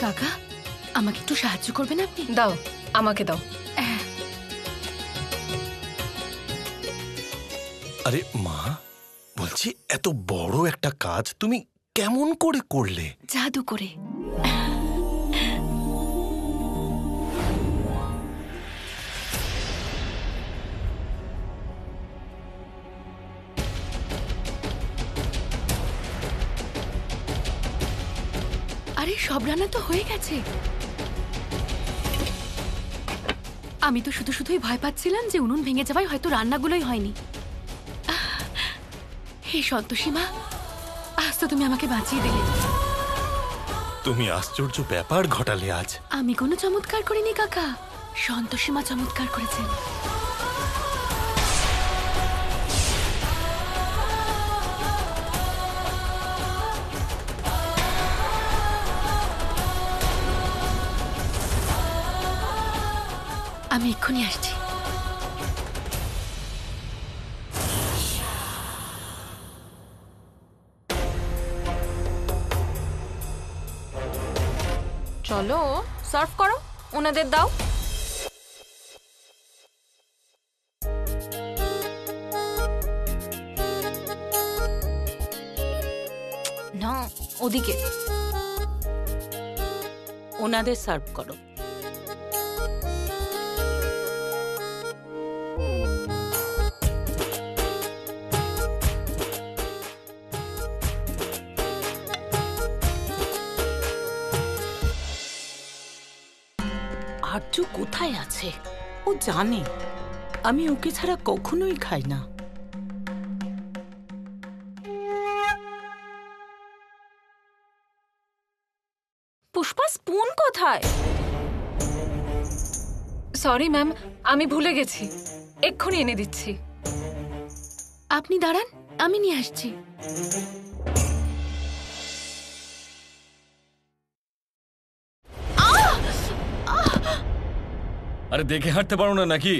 কাকা, আমাকে একটু সাহায্য করবেন আপনি? দাও, আমাকে দাও। আরে মা, বলছি এত বড় একটা কাজ তুমি কেমন করে করলে? জাদু করে। আরে সব রান্না তো হয়ে গেছে। আমি তো শুধুই ভয় পাচ্ছিলাম যে উনুন ভেঙে যাওয়ায় হয়তো রান্নাগুলোই হয়নি। হে সন্তোষী মা, আজ তো তুমি আমাকে বাঁচিয়ে দিলে। তুমি আশ্চর্য ব্যাপার ঘটালে আজ। আমি কোনো চমৎকার করিনি কাকা, সন্তোষী মা চমৎকার করেছেন। আমি এক্ষুনি আসছি। চলো সার্ভ করো, ওনাদের দাও। না, ওদিকে। ওনাদের সার্ভ করো। আর্য কোথায় আছে? ও জানে আমি ওকে ছাড়া কখনোই খাই না। পুষ্পা, স্পুন কোথায়? সরি ম্যাম, আমি ভুলে গেছি, এক্ষুনি এনে দিচ্ছি। আপনি দাঁড়ান, আমি নিয়ে আসছি। আরে দেখে হাঁটতে পারো না নাকি?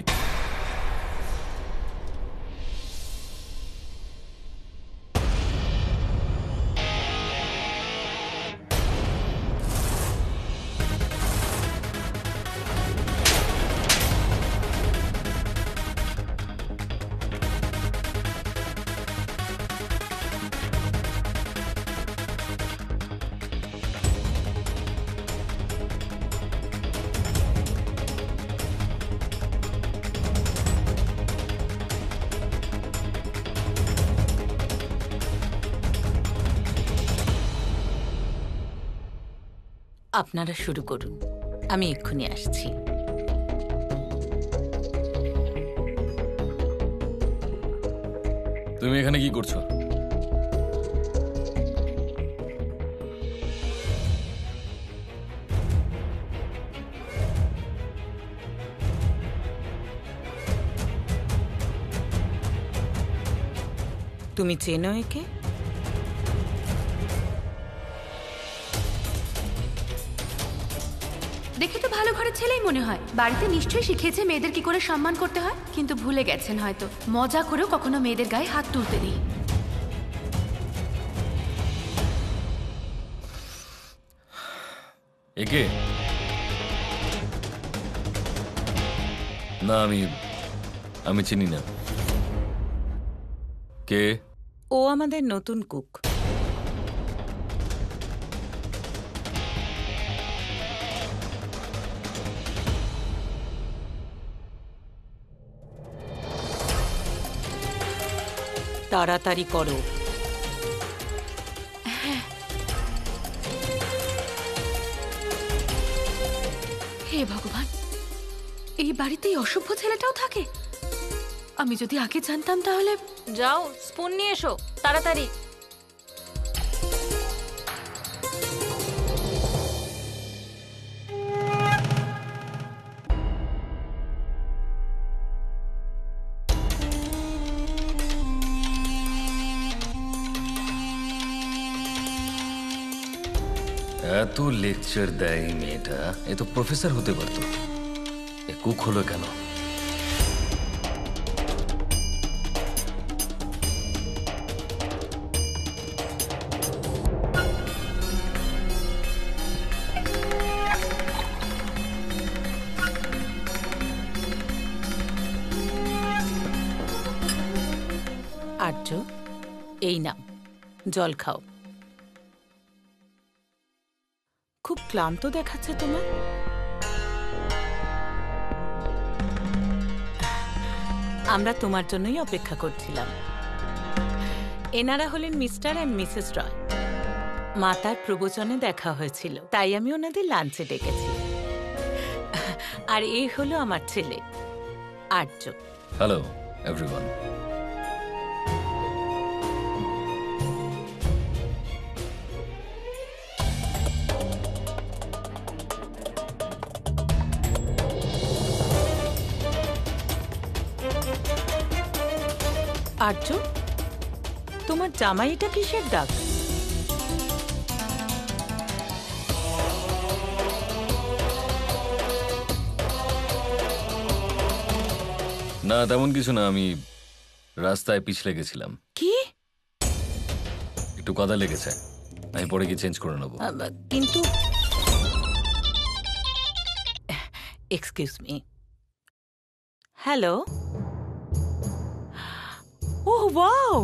আপনারা শুরু করুন, আমি এক্ষুনি আসছি। তুমি এখানে কি করছো? তুমি চেনো একে? দেখে তো ভালো ঘরের ছেলেই মনে হয়। বাড়িতে নিশ্চয়ই শিখিয়েছে মেয়েদের কি করে সম্মান করতে হয়, কিন্তু ভুলে গেছেন হয়তো। মজা করেও কখনো মেয়েদের গায়ে হাত তুলতে নেই। একে না, আমি চিনি না। কে? ও আমাদের নতুন কুক। তাড়াতাড়ি করো। হে ভগবান, এই বাড়িতেই অসভ্য ছেলেটাও থাকে। আমি যদি আগে জানতাম তাহলে। যাও, স্পুন নিয়ে এসো তাড়াতাড়ি। এত লেকচার দেয় এই মেয়েটা, এ তো প্রফেসর হতে পারতো। এ কুক হলো কেন? আর্য, এই নাও জল খাও। খুব ক্লান্ত দেখাচ্ছে তোমার। আমরা তোমার জন্যই অপেক্ষা করছিলাম। এনারা হলেন মিস্টার অ্যান্ড মিসেস রয়। মাতার প্রবচনে দেখা হয়েছিল, তাই আমি ওনাদের লাঞ্চে ডেকেছি। আর এই হলো আমার ছেলে আর্য। Hello everyone. আর্য, তোমার জামাই এটা কিসের ডাক? না তেমন কিছু না, আমি রাস্তায় পিছলে গেছিলাম, কি? একটু কাদা লেগেছে, আমি পরে গিয়ে চেঞ্জ করে নেবো। কিন্তু excuse me. Hello. Oh wow,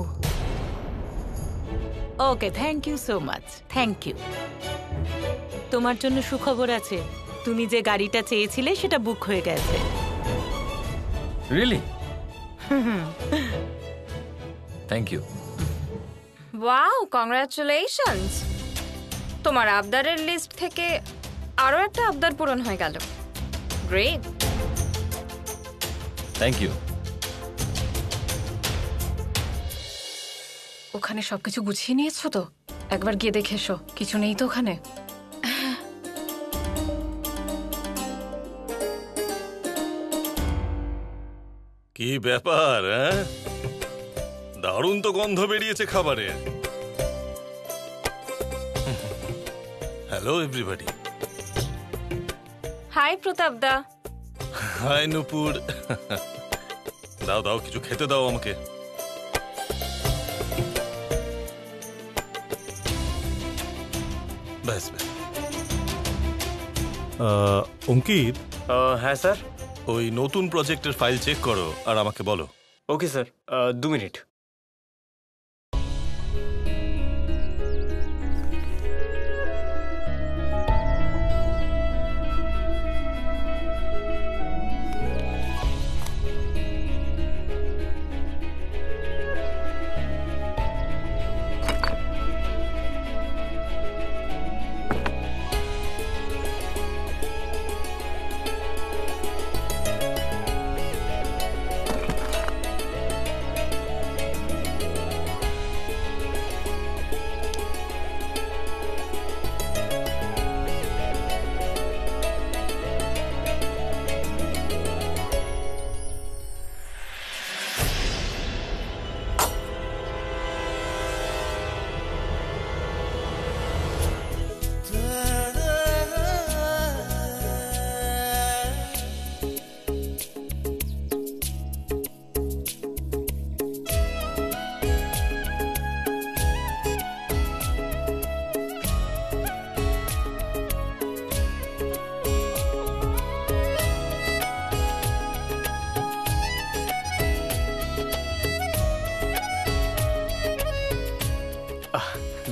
okay, thank you so much, thank you. তোমার জন্য সুখবর আছে, তুমি যে গাড়িটা চেয়েছিলে সেটা বুক হয়ে গেছে। Really? Thank you. Wow, congratulations. তোমার আবদারের লিস্ট থেকে আরো একটা আবদার পূরণ হয়ে গেল। গ্রেট। Thank you. ওখানে সবকিছু গুছিয়ে নিয়েছো তো? একবার গিয়ে দেখে এসো, কিছু নেই তো ওখানে? কি ব্যাপার? দারুণ তো গন্ধ বেরিয়েছে খাবারের। Hello everybody. হাই প্রতাপ দা। হাই নুপুর। দাও দাও, কিছু খেতে দাও আমাকে। ব্যাস ব্যাস। অঙ্কিত। হ্যাঁ স্যার। ওই নতুন প্রজেক্টের ফাইল চেক করো আর আমাকে বলো। Okay sir, 2 minute.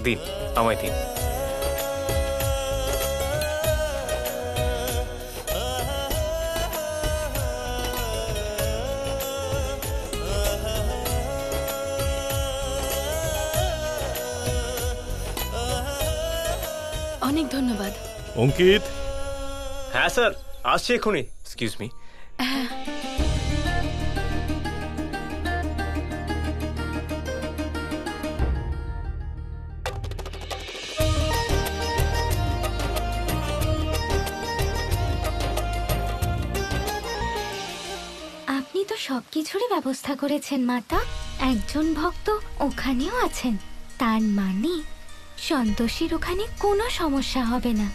দিন, আমায় দিন। অনেক ধন্যবাদ। অঙ্কিত। হ্যাঁ স্যার, আসছি এক্ষুনি। Excuse me. আপনি তো সবকিছুরই ব্যবস্থা করেছেন মাতা। একজন ভক্ত ওখানেও আছেন, তার মানে সন্তোষীর ওখানে কোনো সমস্যা হবে না।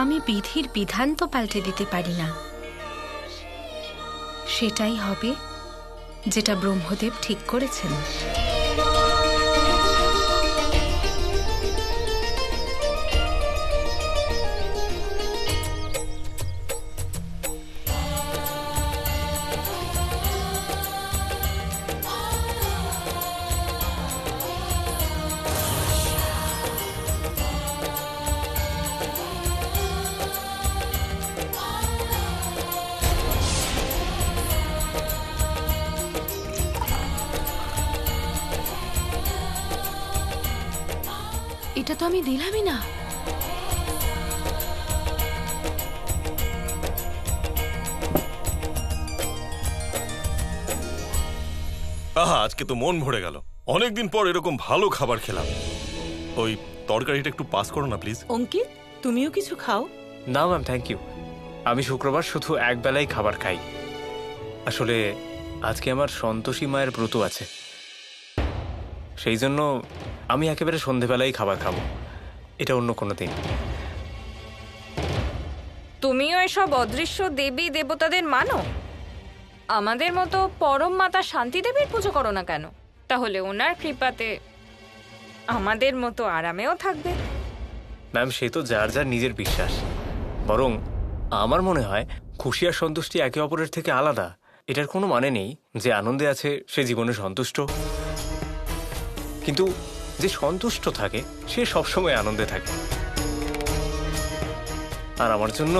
আমি বিধির বিধান তো পাল্টে দিতে পারি না, সেটাই হবে যেটা ব্রহ্মদেব ঠিক করেছেন। এটা তো আমি দিলামই না। আহা, আজকে তো মন ভরে গেল। অনেকদিন পর এরকম ভালো খাবার খেলাম। ওই তরকারিটা একটু পাস করো না প্লিজ। অঙ্কিত, তুমিও কিছু খাও। না ম্যাম, থ্যাংক ইউ। আমি শুক্রবার শুধু একবেলাই খাবার খাই। আসলে আজকে আমার সন্তোষী মায়ের ব্রত আছে, সেই জন্য আমি একেবারে সন্ধেবেলাই খাবার খাবো, এটা অন্য কোনো দিন। তুমিও এসব অদৃশ্য দেবী দেবতাদের মানো? আমাদের মতো পরম মাতা শান্তি দেবীর পুজো করো না কেন? তাহলে ওনার কৃপাতে আমাদের মতো আরামেও থাকবে। ম্যাম, সে তো যার যার নিজের বিশ্বাস। বরং আমার মনে হয় খুশি আর সন্তুষ্টি একে অপরের থেকে আলাদা। এটার কোনো মানে নেই যে আনন্দে আছে সে জীবনে সন্তুষ্ট, কিন্তু যে সন্তুষ্ট থাকে সে সবসময় আনন্দে থাকে। আর আমার জন্য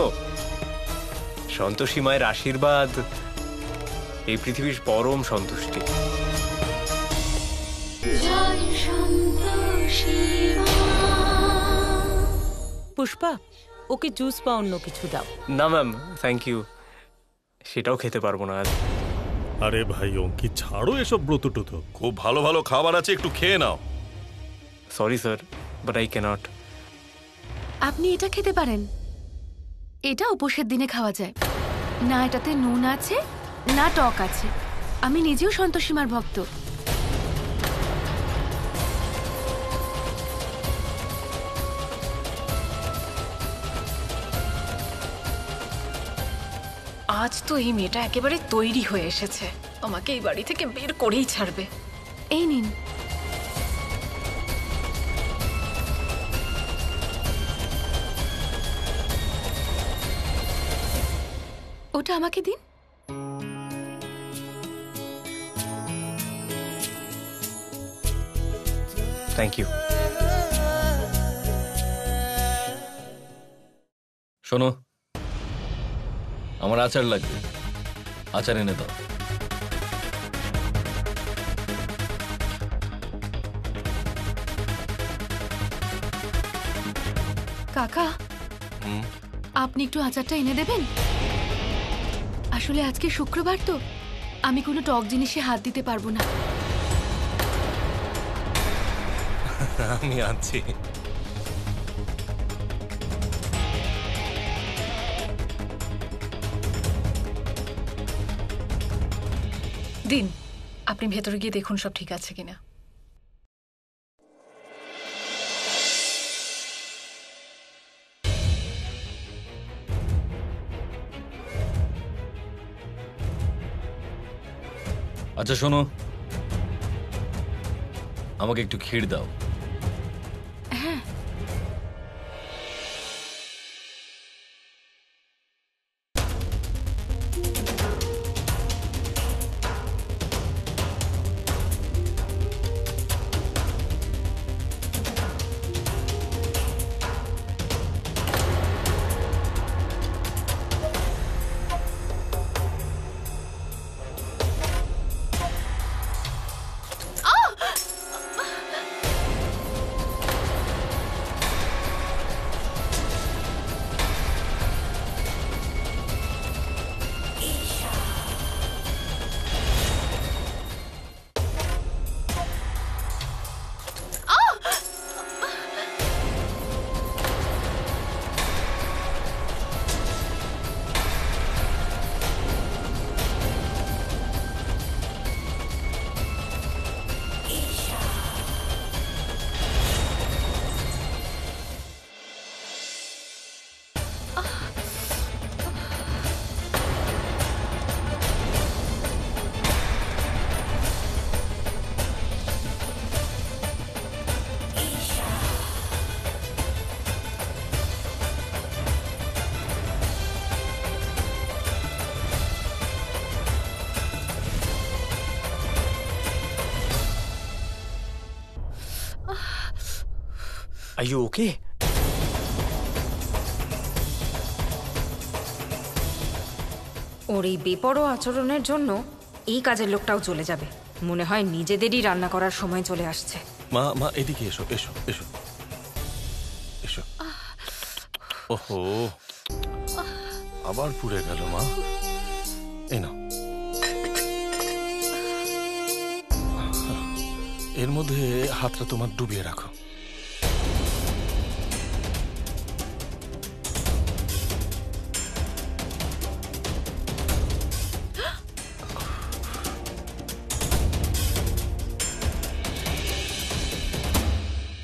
সন্তোষী মায়ের আশীর্বাদ এই পৃথিবীর পরম সন্তুষ্টি। পুষ্পা, ওকে জুস বা অন্য কিছু দাও। না ম্যাম, থ্যাংক ইউ, সেটাও খেতে পারবো না আজ। আরে ভাই অঙ্কিত, ছাড়ো এসব ব্রত টুতো। খুব ভালো ভালো খাবার আছে, একটু খেয়ে নাও। Sorry sir, but I can't. আপনি এটা খেতে পারেন, এটা উপোসের দিনে খাওয়া যায়। না এটাতে নুন আছে না টক আছে। আমি নিজেও সন্তোষী মার ভক্ত। আজ তো এই মেয়েটা একেবারে তৈরি হয়ে এসেছে, আমাকে এই বাড়ি থেকে বের করেই ছাড়বে। এই নিন। ওটা আমাকে দিন। Thank you. শোনো, আমার আচার লাগবে, আচার এনে দাও। কাকা, আপনি একটু আচারটা এনে দেবেন? আসলে আজকে শুক্রবার তো, আমি কোনো টক জিনিসে হাত দিতে পারবো না। আমি আনছি। দিন, আপনি ভেতরে গিয়ে দেখুন সব ঠিক আছে কিনা। আচ্ছা শোনো, আমাকে একটু ক্ষীর দাও। হ্যাঁ। Are you okay? ওর এই বেপরোয়া আচরণের জন্য এই কাজের লোকটাও চলে যাবে। মনে হয় নিজেদেরই রান্না করার সময় চলে আসছে। মা মা এদিকে এসো এসো এসো এসো। ওহো, আবার পুড়ে গেল মা। এই নাও, এর মধ্যে হাতটা তোমার ডুবিয়ে রাখো।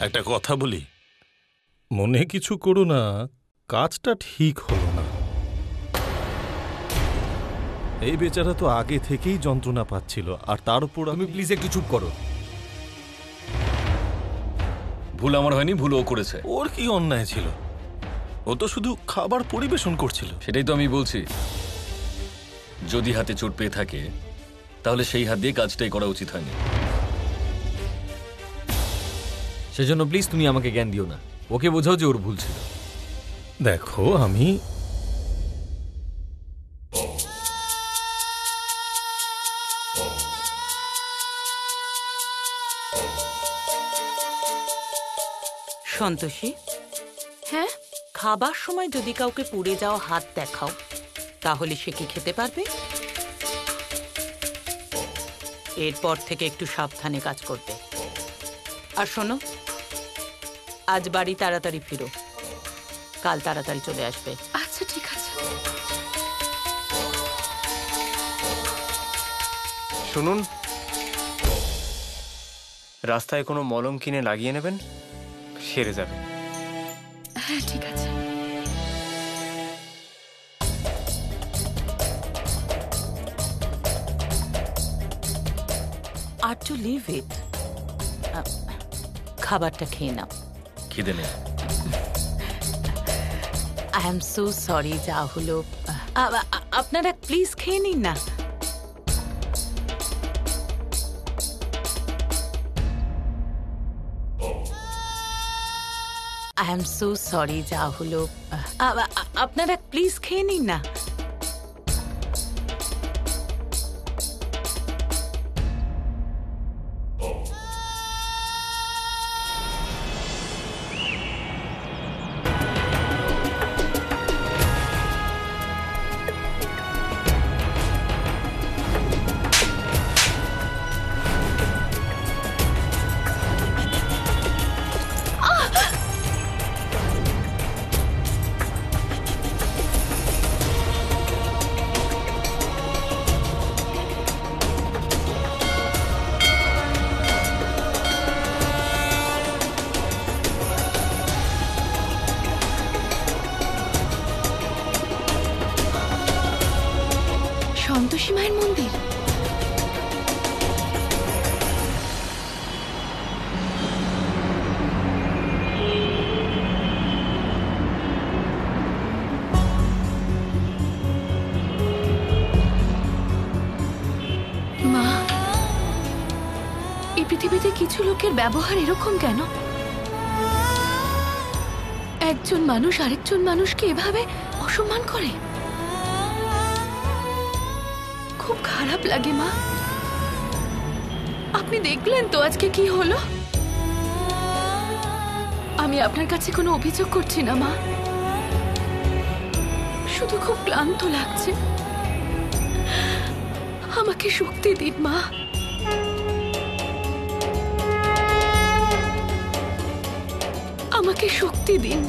একটা কথা বলি, মনে কিছু করো না, কাজটা ঠিক হলো না। এই বেচারা তো আগে থেকেই যন্ত্রণা পাচ্ছিল, আর তার উপর তুমি প্লিজ একটু চুপ করো। ভুল আমার হয়নি, ভুল ও করেছে। ওর কি অন্যায় ছিল? ও তো শুধু খাবার পরিবেশন করছিল। সেটাই তো আমি বলছি, যদি হাতে চোট পেয়ে থাকে তাহলে সেই হাত দিয়ে কাজটাই করা উচিত হয়নি। সেজন্য প্লিজ তুমি আমাকে জ্ঞান দিও না, ওকে বোঝাও যে ওর ভুল ছিল। দেখো, আমি সন্তোষী, হ্যাঁ, খাবার সময় যদি কাউকে পুড়ে যাওয়া হাত দেখাও তাহলে সে কি খেতে পারবে? এরপর থেকে একটু সাবধানে কাজ করবে। আর শোনো, আজ বাড়ি তাড়াতাড়ি ফিরো, কাল তাড়াতাড়ি চলে আসবে। আচ্ছা ঠিক আছে। শুনুন, রাস্তায় কোনো মলম কিনে লাগিয়ে নেবেন, সেরে যাবে। হ্যাঁ ঠিক আছে। আর টু লিভ ইট। খাবারটা খেয়ে নাও। খিদে নেই। আই এম সো সরি, যা হলো। আপনারা প্লিজ খেয়ে নিন না। আই এম সো সরি, যা হলো। আপনারা প্লিজ খেয়ে নিন না। সন্তোষী মায়ের মন্দির। মা, এই পৃথিবীতে কিছু লোকের ব্যবহার এরকম কেন? একজন মানুষ আরেকজন মানুষকে এভাবে অসম্মান করে। খুব খারাপ লাগে মা। আপনি দেখলেন তো আজকে কি হলো। আমি আপনার কাছে কোনো অভিযোগ করছি না মা, শুধু খুব ক্লান্ত লাগছে। আমাকে শক্তি দিন মা। আমাকে শক্তি দিন।